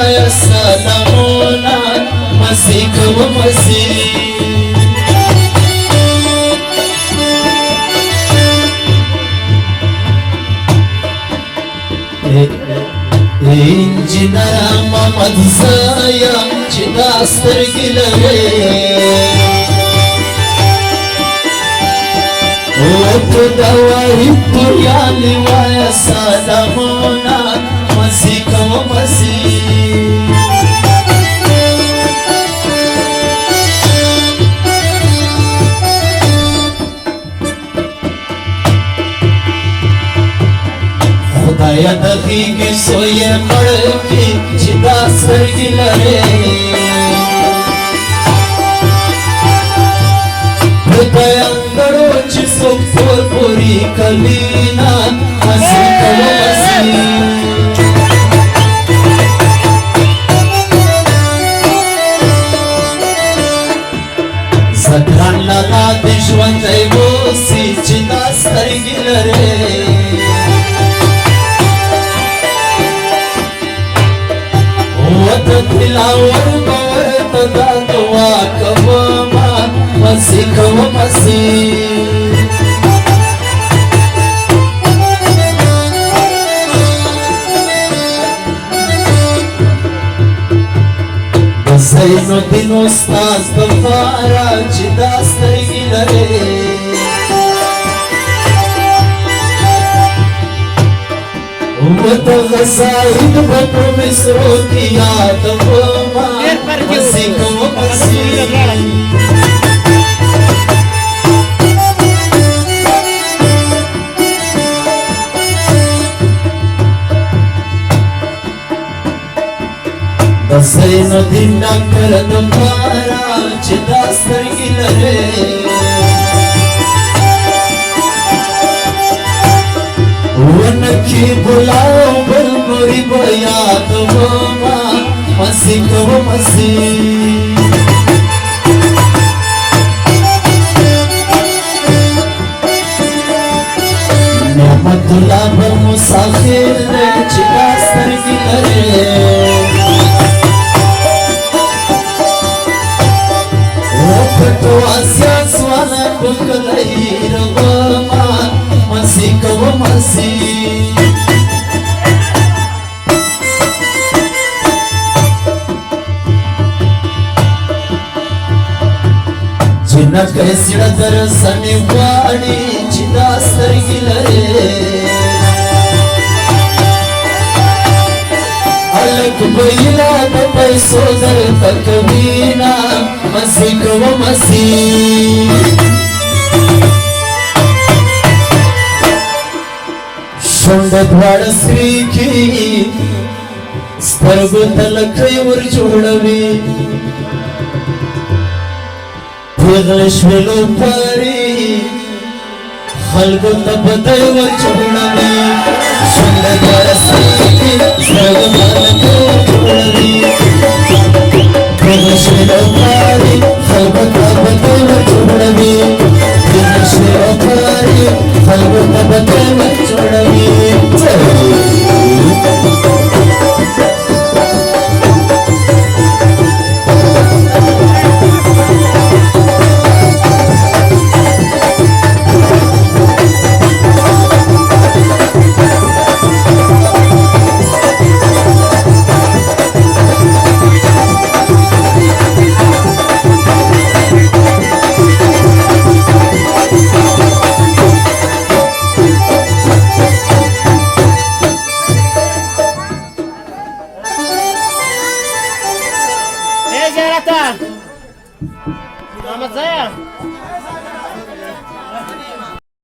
ويا سلامونا مسيك ومسيك انجنر محمد زایا چې دا سترګې لري او په دواري پوریالي وایه سلامونه مسیح کوه مسیح خدایا دغیږي سوی مړ کې چې دا سترګې لري خدایا ګړو چې څوک پور پوري کوي نه مسیح کوه مسیح زګران لالا د ژوندی اوسي چې دا سترګې لري تلاور بورت دا دعا کوما مسیح کوه مسیح د زین الدین استاد دپاره چې دا سترګې لري وتغزاید بطو مصرو کی یاد وما مسیح کوه مسیح د زین الدین ډاکټر دپاره چې دا سترګې لري ونکی بلاو بل نوری بیاد وما مسیح کوه مسیح نعمت الله بل مسافر دی چې دا سترګې لري وپټو اسیا سواله کوکلای رغما مسیح کوه مسیح جنکه سړه در سمې غواړي چې دا سترګې لري هلک بیله د پیسو درته کوینه مسیح کوه مسیح شونډه دواړه سرې کېږي سترګو ته لکۍ ور جوړوي پیغله شولو پاري خلکو ته بدۍ ور جوړوي شونډه دواړه سرې کېږي سترګو ته لکۍ ور جوړوي پیغله شولو پاري خلکو ته بدۍ ور جوړوي پیغله شولو پاري خلکو ته بدۍ ور جوړوي محمد زایا